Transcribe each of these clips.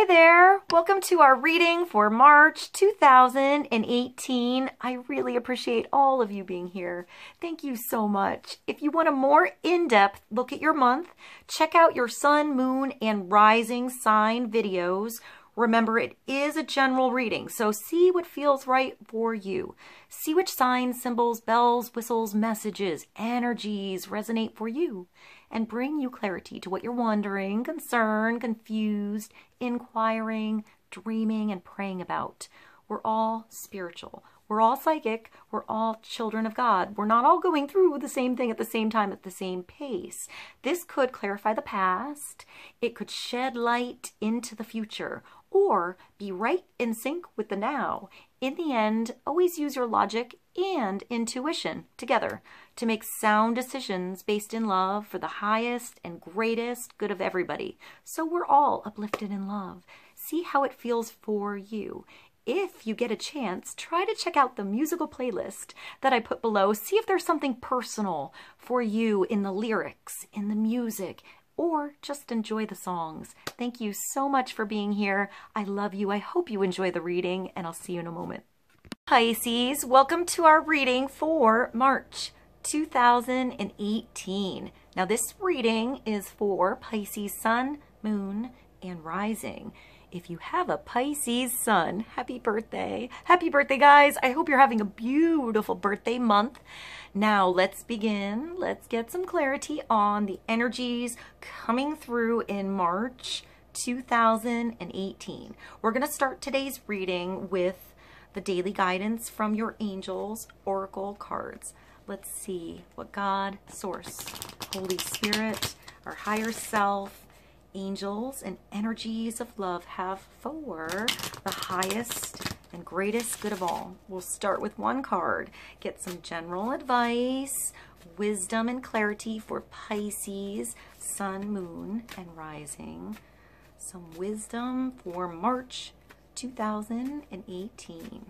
there, welcome to our reading for March 2018. I really appreciate all of you being here. Thank you so much. If you want a more in-depth look at your month, check out your sun, moon, and rising sign videos. Remember, it is a general reading, so see what feels right for you. See which signs, symbols, bells, whistles, messages, energies resonate for you and bring you clarity to what you're wondering, concerned, confused, inquiring, dreaming, and praying about. We're all spiritual. We're all psychic. We're all children of God. We're not all going through the same thing at the same time at the same pace. This could clarify the past. It could shed light into the future or be right in sync with the now. In the end, always use your logic and intuition together to make sound decisions based in love for the highest and greatest good of everybody. So we're all uplifted in love. See how it feels for you. If you get a chance, try to check out the musical playlist that I put below. See if there's something personal for you in the lyrics, in the music, or just enjoy the songs. Thank you so much for being here. I love you. I hope you enjoy the reading, and I'll see you in a moment. Pisces, welcome to our reading for March 2018. Now this reading is for Pisces sun, moon, and rising. If you have a Pisces sun, happy birthday. Happy birthday, guys. I hope you're having a beautiful birthday month. Now let's begin. Let's get some clarity on the energies coming through in March 2018. We're going to start today's reading with the daily guidance from your angels, oracle cards. Let's see what God, Source, Holy Spirit, our higher self, angels, and energies of love have for the highest and greatest good of all. We'll start with one card. Get some general advice, wisdom, and clarity for Pisces, sun, moon, and rising. Some wisdom for March 2018.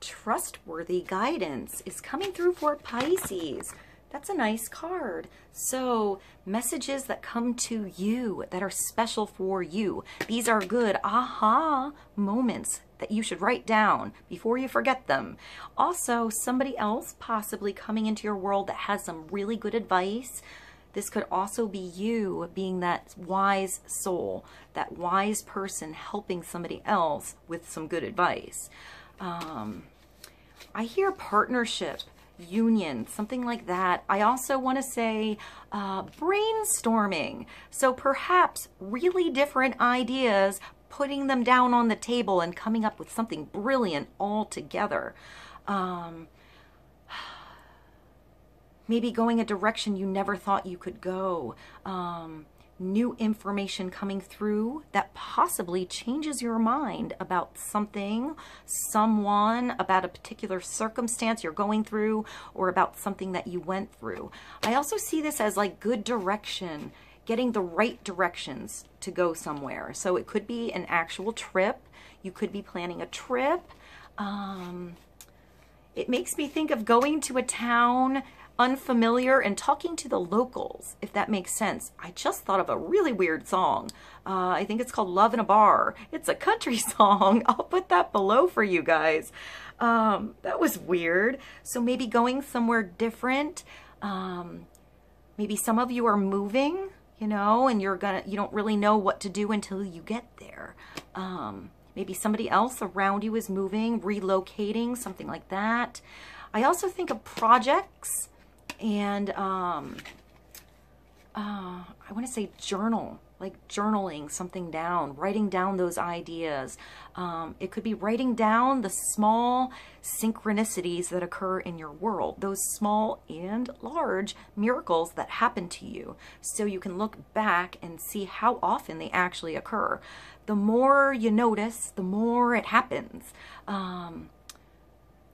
Trustworthy guidance is coming through for Pisces. That's a nice card. So messages that come to you that are special for you. These are good aha moments that you should write down before you forget them. Also, somebody else possibly coming into your world that has some really good advice. This could also be you being that wise soul, that wise person helping somebody else with some good advice. I hear partnership, union, something like that. I also want to say brainstorming. So perhaps really different ideas, putting them down on the table and coming up with something brilliant all together. Maybe going a direction you never thought you could go. New information coming through that possibly changes your mind about something, someone, about a particular circumstance you're going through, or about something that you went through. I also see this as like good direction, getting the right directions to go somewhere. So it could be an actual trip. You could be planning a trip. It makes me think of going to a town unfamiliar and talking to the locals, if that makes sense. I just thought of a really weird song. I think it's called Love in a Bar. It's a country song. I'll put that below for you guys. That was weird. So maybe going somewhere different. Maybe some of you are moving, you know, and you don't really know what to do until you get there. Maybe somebody else around you is moving, relocating, something like that. I also think of projects and I want to say journal, like journaling something down, writing down those ideas. It could be writing down the small synchronicities that occur in your world, those small and large miracles that happen to you, so you can look back and see how often they actually occur. The more you notice, the more it happens.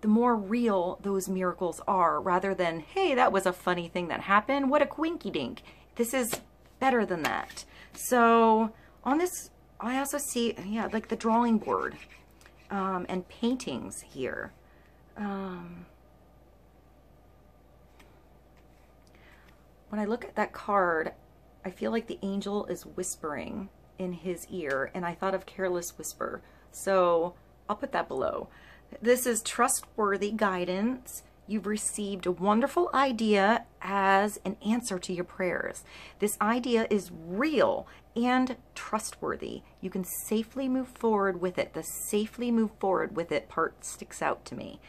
The more real those miracles are, rather than, hey, that was a funny thing that happened. What a quinky dink. This is better than that. So on this, I also see, yeah, like the drawing board and paintings here. when I look at that card, I feel like the angel is whispering in his ear, and I thought of careless whisper. So I'll put that below. This is trustworthy guidance. You've received a wonderful idea as an answer to your prayers. This idea is real and trustworthy. You can safely move forward with it. The safely move forward with it part sticks out to me.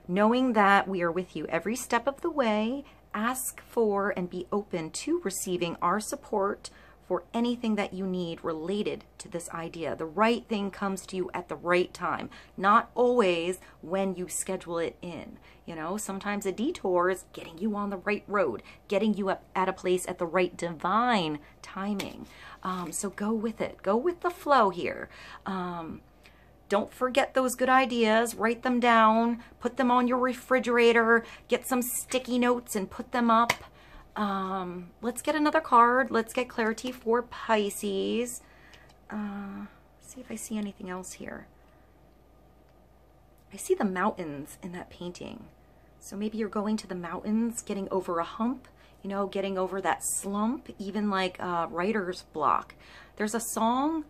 Knowing that we are with you every step of the way, ask for and be open to receiving our support for anything that you need related to this idea. The right thing comes to you at the right time, not always when you schedule it in. You know, sometimes a detour is getting you on the right road, getting you up at a place at the right divine timing. So go with it. Go with the flow here. Don't forget those good ideas. Write them down. Put them on your refrigerator. Get some sticky notes and put them up. Let's get another card. Let's get clarity for Pisces. See if I see anything else here. I see the mountains in that painting. So maybe you're going to the mountains, getting over a hump, you know, getting over that slump, even like writer's block. There's a song,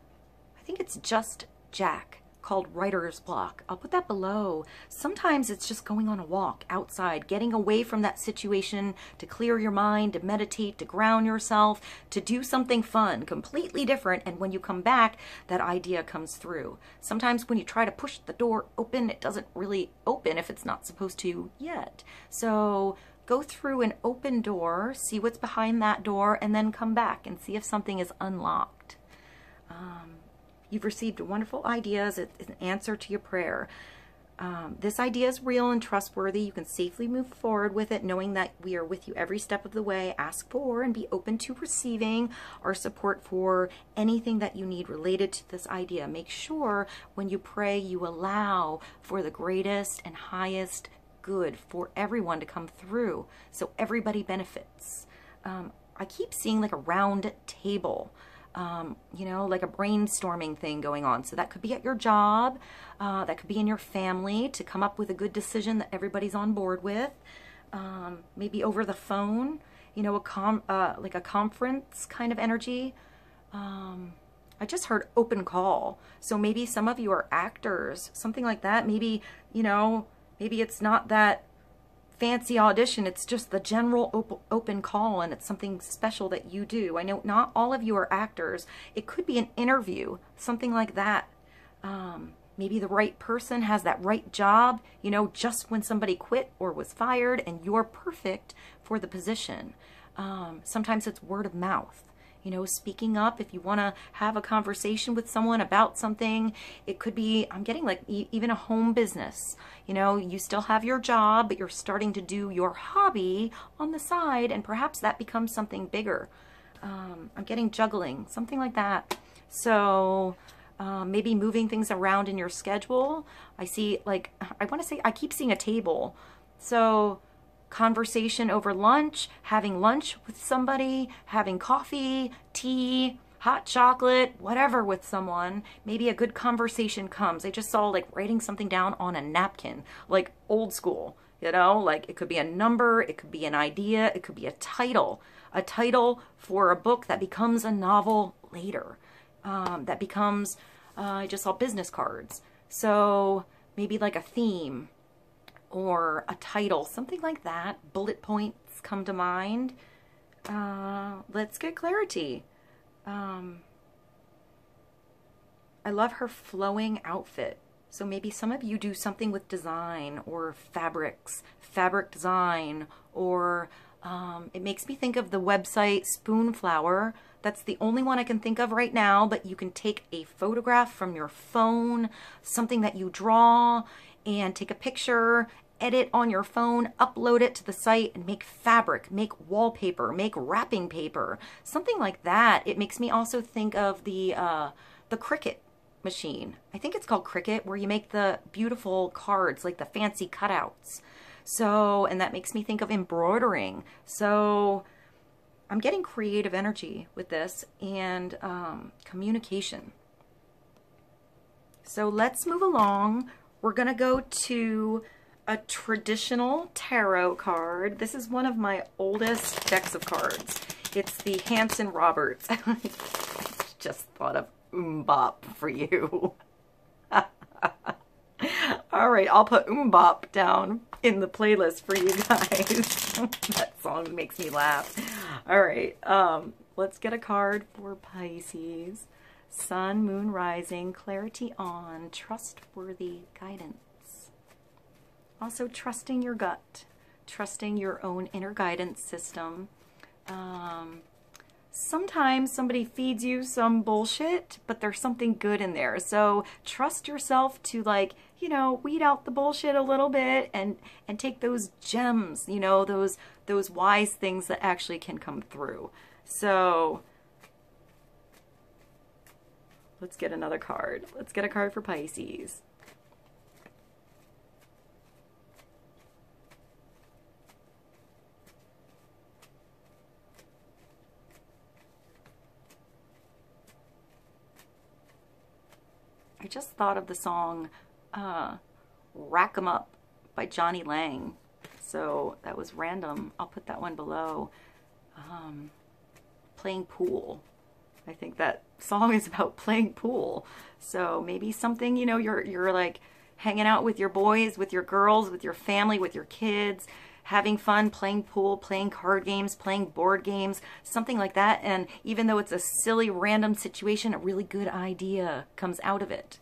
I think it's Just Jack, called Writer's Block. I'll put that below. Sometimes it's just going on a walk outside, getting away from that situation to clear your mind, to meditate, to ground yourself, to do something fun, completely different. And when you come back, that idea comes through. Sometimes when you try to push the door open, it doesn't really open if it's not supposed to yet. So go through an open door, see what's behind that door, and then come back and see if something is unlocked. You've received wonderful ideas. It's an answer to your prayer. This idea is real and trustworthy. You can safely move forward with it, knowing that we are with you every step of the way. Ask for and be open to receiving our support for anything that you need related to this idea. Make sure when you pray, you allow for the greatest and highest good for everyone to come through, so everybody benefits. I keep seeing like a round table. You know, like a brainstorming thing going on. So that could be at your job, that could be in your family, to come up with a good decision that everybody's on board with. Maybe over the phone, you know, like a conference kind of energy. I just heard open call. So maybe some of you are actors, something like that. Maybe, you know, maybe it's not that fancy audition, it's just the general open call, and it's something special that you do. I know not all of you are actors. It could be an interview, something like that. Maybe the right person has that right job, you know, just when somebody quit or was fired, and you're perfect for the position. Sometimes it's word of mouth. You know, speaking up if you want to have a conversation with someone about something. It could be, I'm getting like even a home business. You know, you still have your job, but you're starting to do your hobby on the side, and perhaps that becomes something bigger. I'm getting juggling, something like that. So maybe moving things around in your schedule. I see, like, I want to say, I keep seeing a table. So conversation over lunch, having lunch with somebody, having coffee, tea, hot chocolate, whatever with someone. Maybe a good conversation comes. I just saw like writing something down on a napkin, like old school, you know, like it could be a number, it could be an idea, it could be a title for a book that becomes a novel later, that becomes, I just saw business cards. So maybe like a theme, or a title, something like that. Bullet points come to mind. Let's get clarity. I love her flowing outfit. So maybe some of you do something with design or fabrics, fabric design, or it makes me think of the website Spoonflower. That's the only one I can think of right now, but you can take a photograph from your phone, something that you draw, and take a picture, edit on your phone, upload it to the site, and make fabric, make wallpaper, make wrapping paper, something like that. It makes me also think of the Cricut machine. I think it's called Cricut, where you make the beautiful cards, like the fancy cutouts. So, and that makes me think of embroidering. So I'm getting creative energy with this, and communication. So let's move along. We're going to go to a traditional tarot card. This is one of my oldest decks of cards. It's the Hanson Roberts. I just thought of Bop for you. All right, I'll put Bop down in the playlist for you guys. That song makes me laugh. All right, let's get a card for Pisces. Sun, Moon, Rising, Clarity on, Trustworthy Guidance. Also trusting your gut, trusting your own inner guidance system. Sometimes somebody feeds you some bullshit, but there's something good in there. So trust yourself to, like, you know, weed out the bullshit a little bit and take those gems, you know, those wise things that actually can come through. So let's get another card. Let's get a card for Pisces. I just thought of the song Rack 'em Up by Johnny Lang. So that was random. I'll put that one below. Playing pool. I think that song is about playing pool. So maybe something, you know, you're like hanging out with your boys, with your girls, with your family, with your kids, having fun, playing pool, playing card games, playing board games, something like that. And even though it's a silly, random situation, a really good idea comes out of it.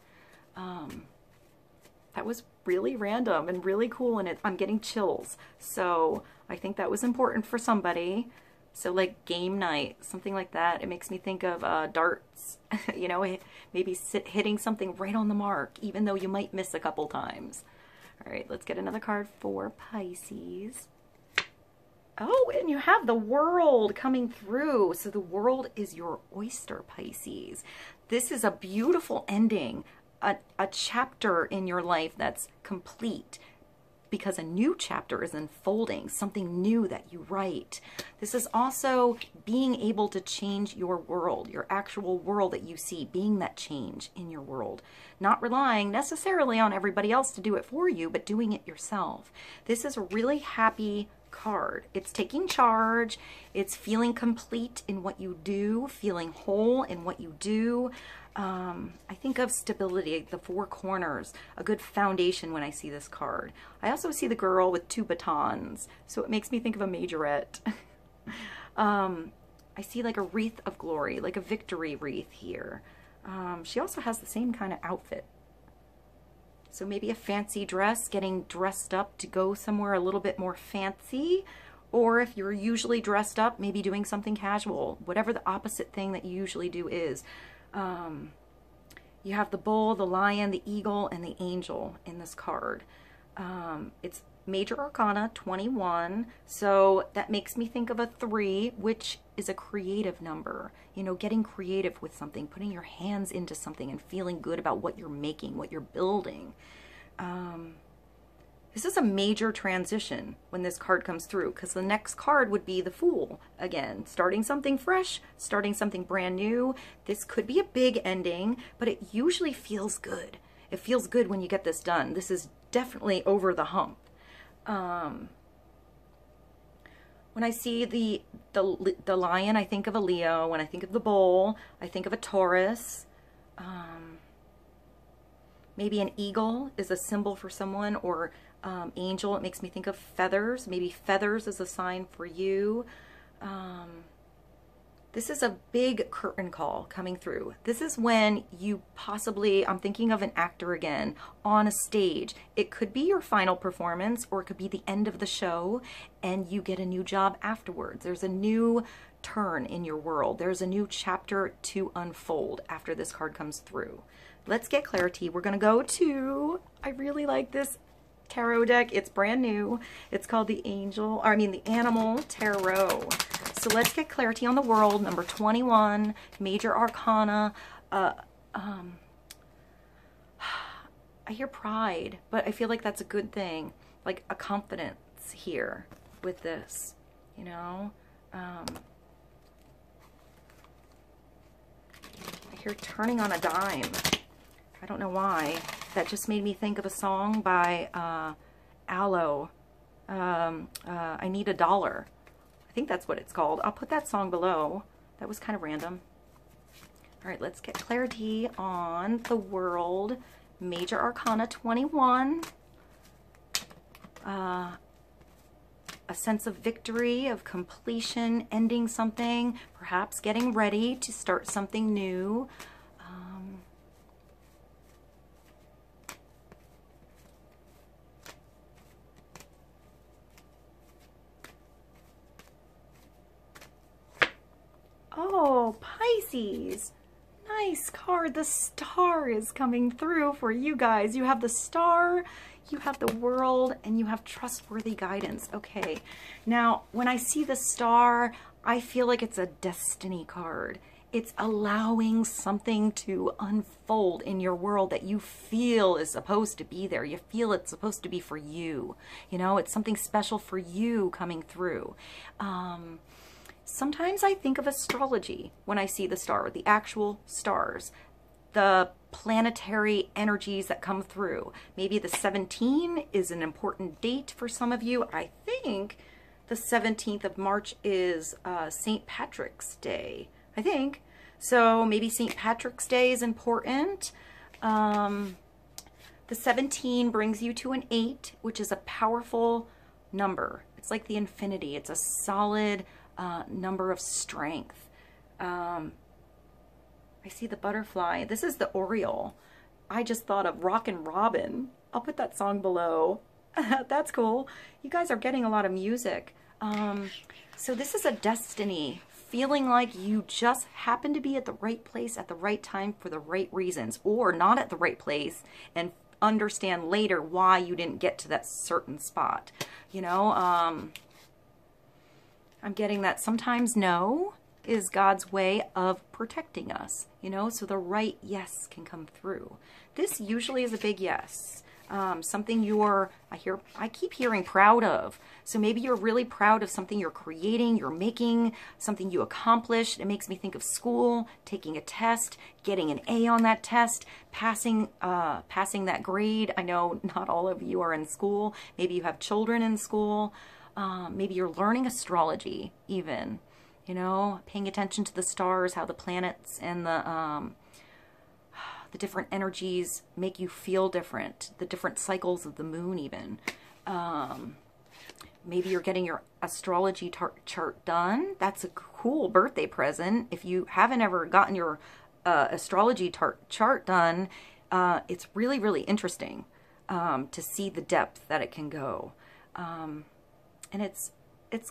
That was really random and really cool, and I'm getting chills. So I think that was important for somebody. So like game night, something like that. It makes me think of darts, you know, maybe hitting something right on the mark, even though you might miss a couple times. All right, let's get another card for Pisces. Oh, and you have the World coming through. So the World is your oyster, Pisces. This is a beautiful ending, a chapter in your life that's complete, because a new chapter is unfolding, something new that you write. This is also being able to change your world, your actual world that you see, being that change in your world. Not relying necessarily on everybody else to do it for you, but doing it yourself. This is a really happy card. It's taking charge. It's feeling complete in what you do, feeling whole in what you do. I think of stability, the four corners, a good foundation when I see this card. I also see the girl with two batons, so it makes me think of a majorette. I see like a wreath of glory, like a victory wreath here. She also has the same kind of outfit. So maybe a fancy dress, getting dressed up to go somewhere a little bit more fancy. Or if you're usually dressed up, maybe doing something casual, whatever the opposite thing that you usually do is. You have the bull, the lion, the eagle, and the angel in this card. It's Major Arcana 21, so that makes me think of a 3, which is a creative number. You know, getting creative with something, putting your hands into something and feeling good about what you're making, what you're building. This is a major transition when this card comes through, because the next card would be the Fool again, starting something fresh, starting something brand new. This could be a big ending, but it usually feels good. It feels good when you get this done. This is definitely over the hump. When I see the lion, I think of a Leo. When I think of the bull, I think of a Taurus. Maybe an eagle is a symbol for someone, or angel. It makes me think of feathers. Maybe feathers is a sign for you. This is a big curtain call coming through. This is when you possibly, I'm thinking of an actor again, on a stage. It could be your final performance, or it could be the end of the show, and you get a new job afterwards. There's a new turn in your world. There's a new chapter to unfold after this card comes through. Let's get clarity. We're going to go to, I really like this tarot deck. It's brand new. It's called the Animal Tarot. So let's get clarity on the World, number 21, Major Arcana. I hear pride, but I feel like that's a good thing. Like a confidence here with this, you know. I hear turning on a dime. I don't know why. That just made me think of a song by Aloe. I Need a Dollar. I think that's what it's called. I'll put that song below. That was kind of random. All right, let's get clarity on the world. Major Arcana 21. A sense of victory, of completion, ending something, perhaps getting ready to start something new. Oh, Pisces. Nice card. The Star is coming through for you guys. You have the Star, you have the World, and you have trustworthy guidance. Okay. Now, when I see the Star, I feel like it's a destiny card. It's allowing something to unfold in your world that you feel is supposed to be there. You feel it's supposed to be for you. You know, it's something special for you coming through. Sometimes I think of astrology when I see the star, the actual stars, the planetary energies that come through. Maybe the 17 is an important date for some of you. I think the 17th of March is St. Patrick's Day, I think. So maybe St. Patrick's Day is important. The 17 brings you to an 8, which is a powerful number. It's like the infinity. It's a solid number of strength. I see the butterfly. This is the Oriole. I just thought of Rockin' Robin. I'll put that song below. That's cool. You guys are getting a lot of music. So this is a destiny, feeling like you just happen to be at the right place at the right time for the right reasons, or not at the right place and understand later why you didn't get to that certain spot. You know, I'm getting that sometimes no is God's way of protecting us, you know, so the right yes can come through. This usually is a big yes. Something I keep hearing proud of. So maybe you're really proud of something you're creating, you're making, something you accomplished. It makes me think of school, taking a test, getting an A on that test, passing that grade. I know not all of you are in school. Maybe you have children in school. Maybe you're learning astrology even, you know, paying attention to the stars, how the planets and the different energies make you feel different, the different cycles of the moon even. Maybe you're getting your astrology chart done. That's a cool birthday present. If you haven't ever gotten your astrology chart done, it's really, really interesting to see the depth that it can go. And it's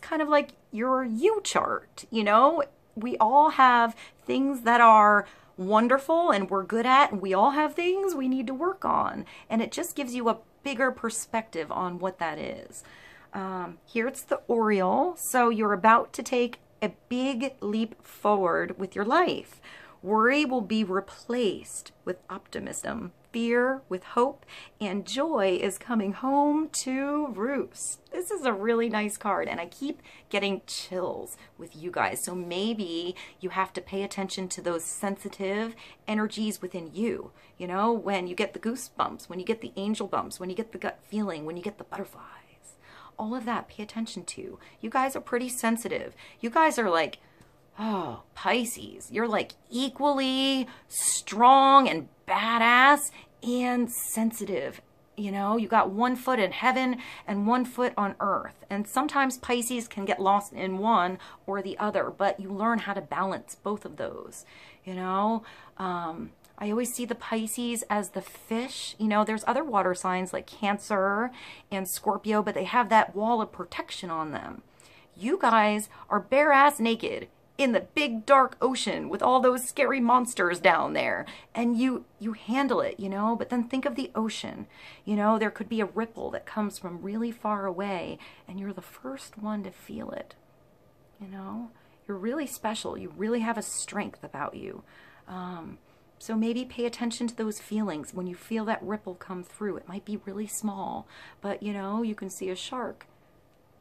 kind of like your U chart, you know? We all have things that are wonderful and we're good at, and we all have things we need to work on. And it just gives you a bigger perspective on what that is. Here it's the Oriole. So you're about to take a big leap forward with your life. Worry will be replaced with optimism. Fear with hope, and joy is coming home to roost. This is a really nice card, and I keep getting chills with you guys. So maybe you have to pay attention to those sensitive energies within you. You know, when you get the goosebumps, when you get the angel bumps, when you get the gut feeling, when you get the butterflies. All of that, pay attention to. You guys are pretty sensitive. You guys are like, oh, Pisces, you're like equally strong and badass and sensitive. You know, you got one foot in heaven and one foot on earth. And sometimes Pisces can get lost in one or the other, but you learn how to balance both of those. You know, I always see the Pisces as the fish. You know, there's other water signs like Cancer and Scorpio, but they have that wall of protection on them. You guys are bare ass naked in the big dark ocean with all those scary monsters down there, and you handle it, you know. But then think of the ocean. You know, there could be a ripple that comes from really far away, and you're the first one to feel it. You know, you're really special. You really have a strength about you. So maybe pay attention to those feelings when you feel that ripple come through. It might be really small, but you know, you can see a shark.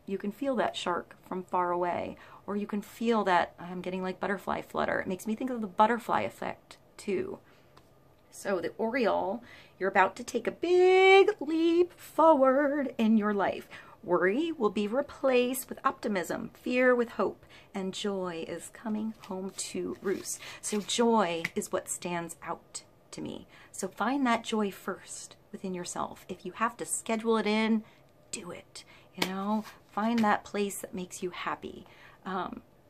You can feel that shark from far away, or you can feel that, I'm getting like butterfly flutter. It makes me think of the butterfly effect too. So the Oriole, you're about to take a big leap forward in your life. Worry will be replaced with optimism, fear with hope, and joy is coming home to roost. So joy is what stands out to me. So find that joy first within yourself. If you have to schedule it in, do it. You know, find that place that makes you happy.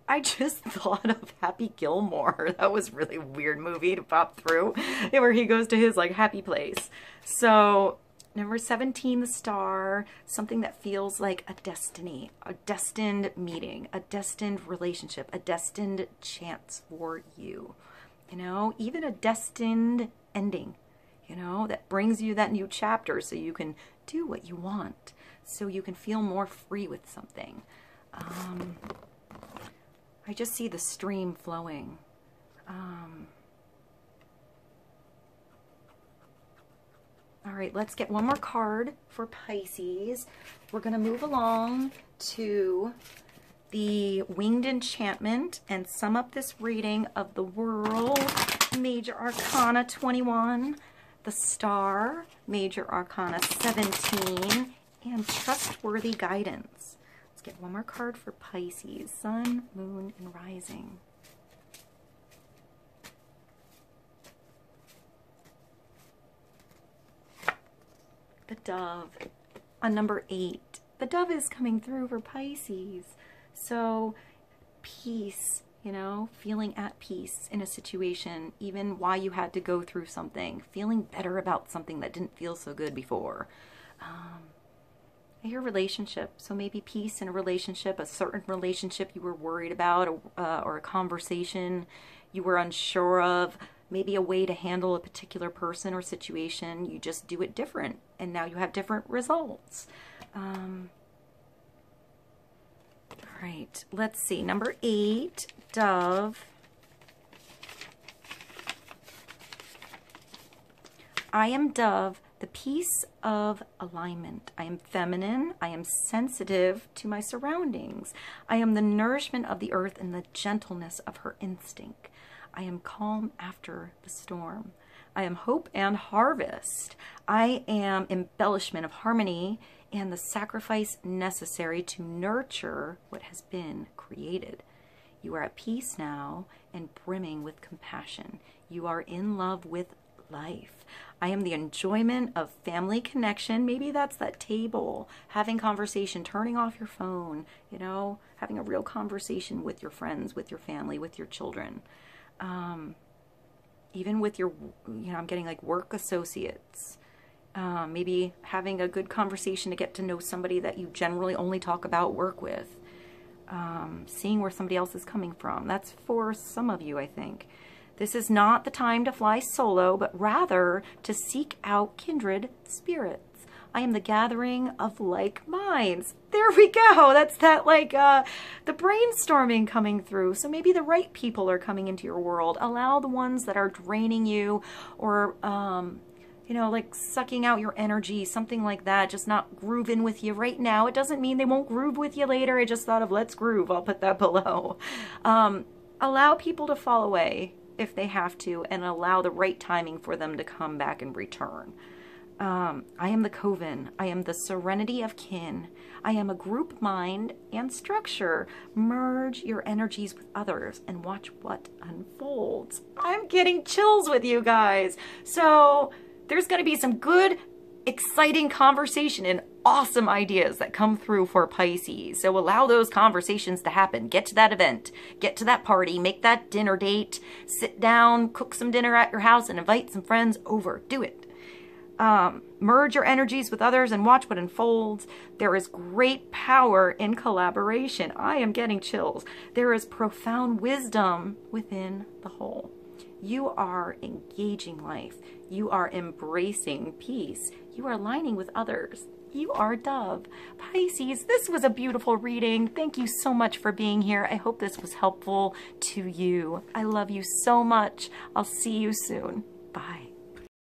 I just thought of Happy Gilmore. That was a really weird movie to pop through, where he goes to his like happy place. So number 17, the star, something that feels like a destiny, a destined meeting, a destined relationship, a destined chance for you. You know, even a destined ending, you know, that brings you that new chapter so you can do what you want, so you can feel more free with something. I just see the stream flowing. All right, let's get one more card for Pisces. We're going to move along to the Winged Enchantment and sum up this reading of the World, Major Arcana 21, the Star, Major Arcana 17, and Trustworthy Guidance. Let's get one more card for Pisces, Sun, Moon, and Rising. The Dove on number 8. The Dove is coming through for Pisces. So peace, you know, feeling at peace in a situation, even while you had to go through something, feeling better about something that didn't feel so good before. I hear relationship, so maybe peace in a relationship, a certain relationship you were worried about, or a conversation you were unsure of, maybe a way to handle a particular person or situation. You just do it different, and now you have different results. All right, let's see. Number 8, Dove. I am Dove, the peace of alignment. I am feminine. I am sensitive to my surroundings. I am the nourishment of the earth and the gentleness of her instinct. I am calm after the storm. I am hope and harvest. I am embellishment of harmony and the sacrifice necessary to nurture what has been created. You are at peace now and brimming with compassion. You are in love with life. I am the enjoyment of family connection. Maybe that's that table, having conversation, turning off your phone, you know, having a real conversation with your friends, with your family, with your children. Even with your, you know, I'm getting like work associates. Maybe having a good conversation to get to know somebody that you generally only talk about work with. Seeing where somebody else is coming from. That's for some of you, I think. This is not the time to fly solo, but rather to seek out kindred spirits. I am the gathering of like minds. There we go. That's that like the brainstorming coming through. So maybe the right people are coming into your world. Allow the ones that are draining you or, you know, like sucking out your energy, something like that, just not grooving with you right now. It doesn't mean they won't groove with you later. I just thought of let's groove. I'll put that below. Allow people to fall away if they have to, and allow the right timing for them to come back and return. I am the coven. I am the serenity of kin. I am a group mind and structure. Merge your energies with others and watch what unfolds. I'm getting chills with you guys. So there's going to be some good, exciting conversation and awesome ideas that come through for Pisces. So allow those conversations to happen. Get to that event. Get to that party. Make that dinner date. Sit down, cook some dinner at your house, and invite some friends over. Do it. Merge your energies with others and watch what unfolds. There is great power in collaboration. I am getting chills. There is profound wisdom within the whole. You are engaging life. You are embracing peace. You are aligning with others. You are Dove. Pisces, this was a beautiful reading. Thank you so much for being here. I hope this was helpful to you. I love you so much. I'll see you soon. Bye.